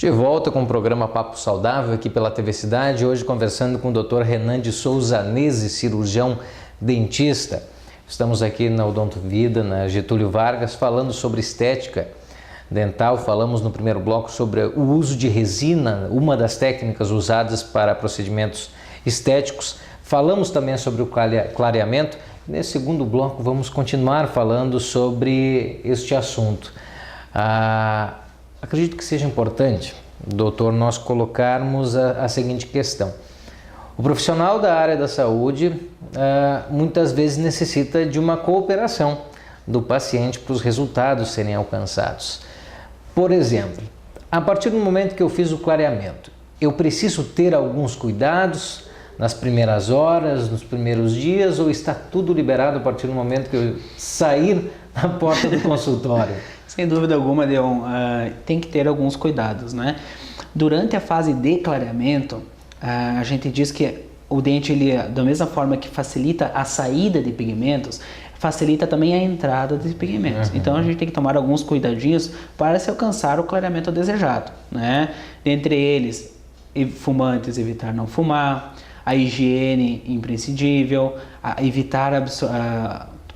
De volta com o programa Papo Saudável aqui pela TV Cidade, hoje conversando com o Dr. Renan de Souza Nese, cirurgião dentista. Estamos aqui na Odonto Vida, na Getúlio Vargas, falando sobre estética dental. Falamos no primeiro bloco sobre o uso de resina, uma das técnicas usadas para procedimentos estéticos. Falamos também sobre o clareamento. Nesse segundo bloco vamos continuar falando sobre este assunto. Acredito que seja importante, doutor, nós colocarmos a seguinte questão. O profissional da área da saúde muitas vezes necessita de uma cooperação do paciente para os resultados serem alcançados. Por exemplo, a partir do momento que eu fiz o clareamento, eu preciso ter alguns cuidados nas primeiras horas, nos primeiros dias, ou está tudo liberado a partir do momento que eu sair da porta do consultório? Sem dúvida alguma, Leon, tem que ter alguns cuidados, né? Durante a fase de clareamento, a gente diz que o dente, ele, da mesma forma que facilita a saída de pigmentos, facilita também a entrada de pigmentos. Então a gente tem que tomar alguns cuidadinhos para se alcançar o clareamento desejado, né? Entre eles, fumantes, evitar não fumar, a higiene imprescindível, evitar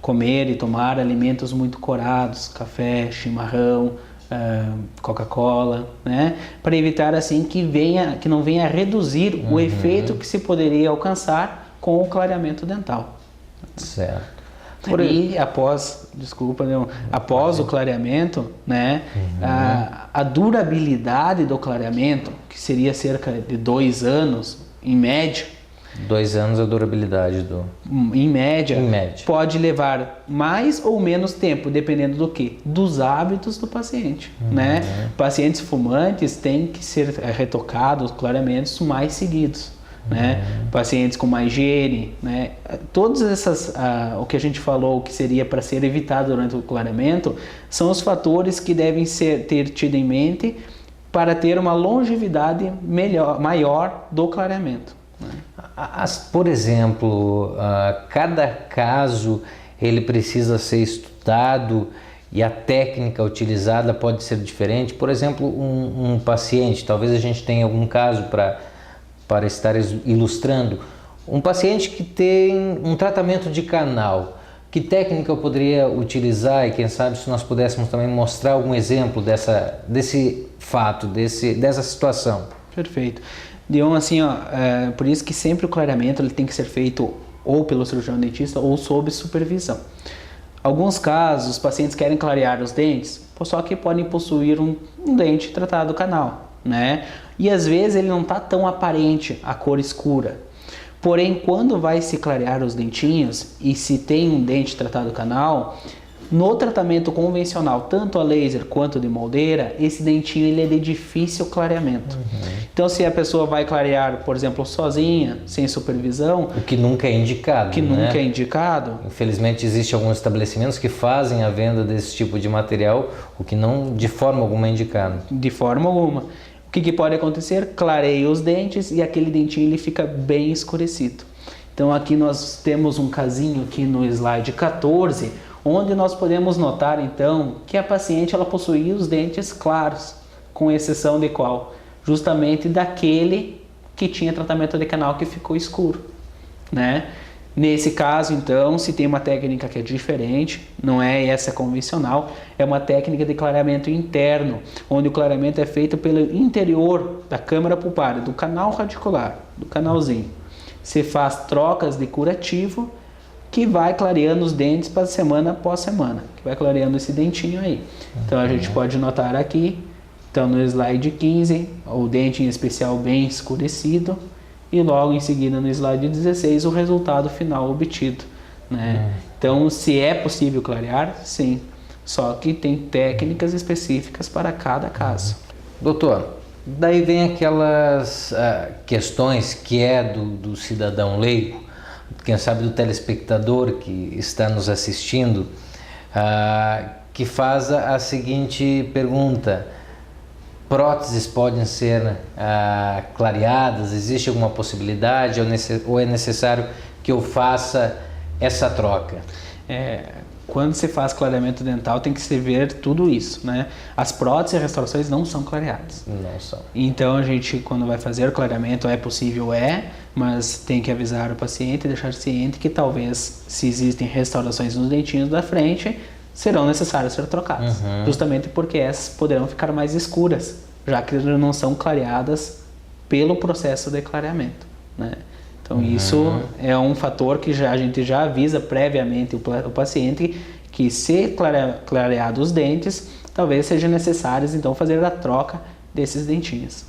comer e tomar alimentos muito corados, café, chimarrão, Coca-Cola, né? Para evitar assim que não venha a reduzir o efeito que se poderia alcançar com o clareamento dental. Certo. E após o clareamento, né, a durabilidade do clareamento, que seria cerca de 2 anos, em média. 2 anos a durabilidade em média, pode levar mais ou menos tempo, dependendo do quê? Dos hábitos do paciente, né? Pacientes fumantes têm que ser retocados, clareamentos mais seguidos, né? Pacientes com má higiene, né? Todas essas, o que a gente falou que seria para ser evitado durante o clareamento, são os fatores que devem ter tido em mente para ter uma longevidade maior do clareamento. Por exemplo, cada caso ele precisa ser estudado e a técnica utilizada pode ser diferente. Por exemplo, um paciente, talvez a gente tenha algum caso para estar ilustrando, um paciente que tem um tratamento de canal, que técnica eu poderia utilizar e quem sabe se nós pudéssemos também mostrar algum exemplo desse fato, dessa situação. Perfeito. Então, assim, por isso que sempre o clareamento ele tem que ser feito ou pelo cirurgião dentista ou sob supervisão. Alguns casos, os pacientes querem clarear os dentes, só que podem possuir um dente tratado canal, né? E às vezes ele não está tão aparente a cor escura. Porém, quando vai se clarear os dentinhos e se tem um dente tratado canal, no tratamento convencional, tanto a laser quanto de moldeira, esse dentinho ele é de difícil clareamento. Então, se a pessoa vai clarear, por exemplo, sozinha, sem supervisão... O que nunca é indicado, nunca é indicado. Infelizmente, existem alguns estabelecimentos que fazem a venda desse tipo de material, o que não, de forma alguma, é indicado. De forma alguma. O que pode acontecer? Clareia os dentes e aquele dentinho ele fica bem escurecido. Então, aqui nós temos um casinho aqui no slide 14, onde nós podemos notar então que a paciente ela possuía os dentes claros, com exceção de qual? Justamente daquele que tinha tratamento de canal que ficou escuro, né? Nesse caso então, se tem uma técnica que é diferente, não é essa convencional, é uma técnica de clareamento interno, onde o clareamento é feito pelo interior da câmara pulpar, do canal radicular, do canalzinho. Se faz trocas de curativo, que vai clareando os dentes para semana após semana, que vai clareando esse dentinho aí. Então a gente pode notar aqui, então no slide 15, o dente em especial bem escurecido, e logo em seguida no slide 16 o resultado final obtido, né? Então se é possível clarear, sim, só que tem técnicas específicas para cada caso. Doutor, daí vem aquelas questões que é do cidadão leigo, quem sabe do telespectador que está nos assistindo, que faz a seguinte pergunta: próteses podem ser clareadas? Existe alguma possibilidade ou é necessário que eu faça essa troca? quando se faz clareamento dental tem que se ver tudo isso, né? As próteses e restaurações não são clareadas. Não são. Então a gente, quando vai fazer o clareamento, é possível, mas tem que avisar o paciente e deixar ciente que talvez, se existem restaurações nos dentinhos da frente, serão necessárias ser trocadas. Justamente porque essas poderão ficar mais escuras, já que não são clareadas pelo processo de clareamento, né? Então isso é um fator que a gente já avisa previamente o paciente que, se clareado os dentes, talvez seja necessário então fazer a troca desses dentinhos.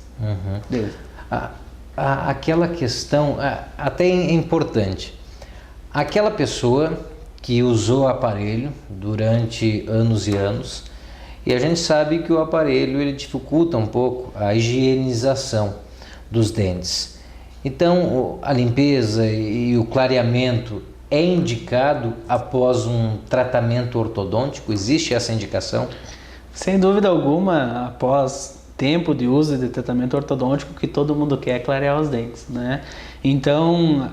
Aquela questão até é importante. Aquela pessoa que usou o aparelho durante anos e anos, e a gente sabe que o aparelho ele dificulta um pouco a higienização dos dentes. Então, a limpeza e o clareamento é indicado após um tratamento ortodôntico? Existe essa indicação? Sem dúvida alguma, após tempo de uso de tratamento ortodôntico, que todo mundo quer clarear os dentes, né? Então,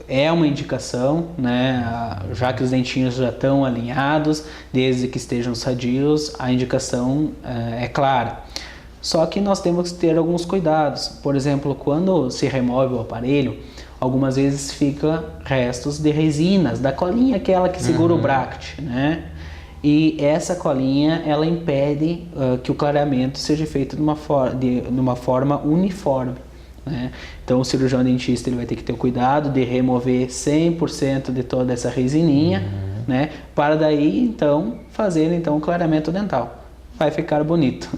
é uma indicação, né? Já que os dentinhos já estão alinhados, desde que estejam sadios, a indicação é clara. Só que nós temos que ter alguns cuidados. Por exemplo, quando se remove o aparelho, algumas vezes fica restos de resinas, da colinha aquela que segura o bracket, né? E essa colinha, ela impede que o clareamento seja feito de uma forma uniforme, né? Então o cirurgião dentista ele vai ter que ter o cuidado de remover 100% de toda essa resininha, né? Para daí então fazer então o clareamento dental. Vai ficar bonito.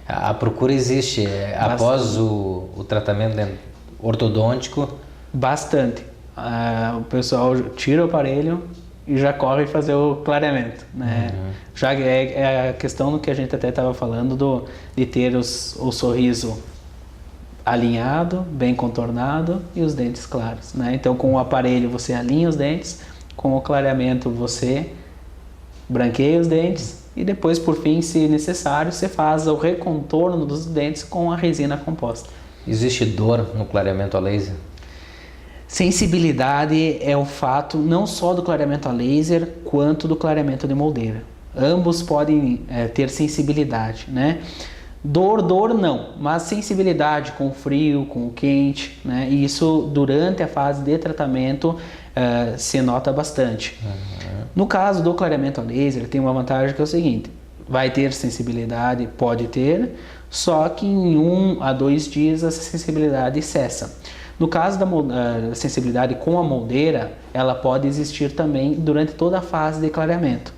A procura existe após o tratamento ortodôntico? Bastante. O pessoal tira o aparelho e já corre fazer o clareamento, né? Já é a questão do que a gente até estava falando de ter o sorriso alinhado, bem contornado e os dentes claros, né? Então com o aparelho você alinha os dentes, com o clareamento você branqueia os dentes e depois, por fim, se necessário, você faz o recontorno dos dentes com a resina composta. Existe dor no clareamento a laser? Sensibilidade é o fato não só do clareamento a laser, quanto do clareamento de moldeira. Ambos podem ter sensibilidade, né? Dor não, mas sensibilidade com o frio, com o quente, né? E isso durante a fase de tratamento se nota bastante. No caso do clareamento a laser, tem uma vantagem que é o seguinte: vai ter sensibilidade, pode ter, só que em 1 a 2 dias essa sensibilidade cessa. No caso da sensibilidade com a moldeira, ela pode existir também durante toda a fase de clareamento,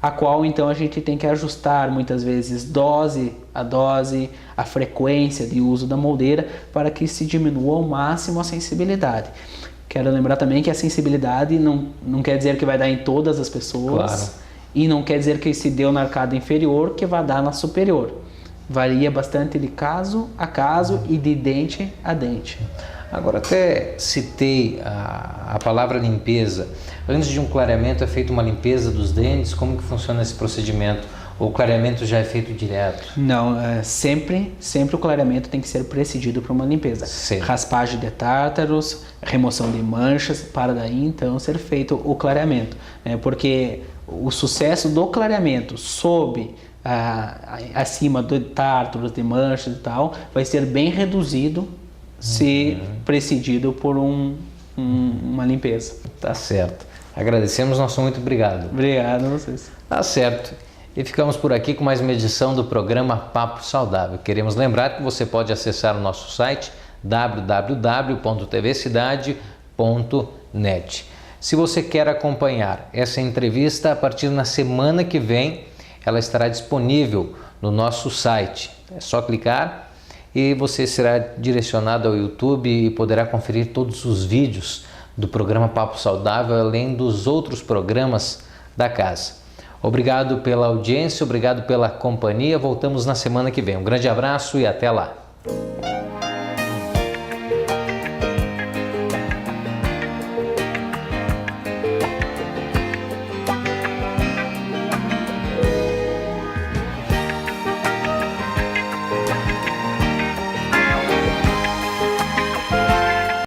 a qual então a gente tem que ajustar muitas vezes dose, a frequência de uso da moldeira para que se diminua ao máximo a sensibilidade. Quero lembrar também que a sensibilidade não quer dizer que vai dar em todas as pessoas, claro. E não quer dizer que se deu na arcada inferior que vai dar na superior. Varia bastante de caso a caso e de dente a dente. Agora, até citei a palavra limpeza. Antes de um clareamento é feita uma limpeza dos dentes? Como que funciona esse procedimento? Ou o clareamento já é feito direto? Não, sempre o clareamento tem que ser precedido por uma limpeza. Sim. Raspagem de tártaros, remoção de manchas, para daí então ser feito o clareamento. Porque o sucesso do clareamento acima de tártaros, de manchas e tal, vai ser bem reduzido se precedido por uma limpeza. Tá certo. Agradecemos, nosso muito obrigado. Obrigado a vocês. Tá certo. E ficamos por aqui com mais uma edição do programa Papo Saudável. Queremos lembrar que você pode acessar o nosso site www.tvcidade.net. Se você quer acompanhar essa entrevista, a partir da semana que vem, ela estará disponível no nosso site. É só clicar e você será direcionado ao YouTube e poderá conferir todos os vídeos do programa Papo Saudável, além dos outros programas da casa. Obrigado pela audiência, obrigado pela companhia. Voltamos na semana que vem. Um grande abraço e até lá.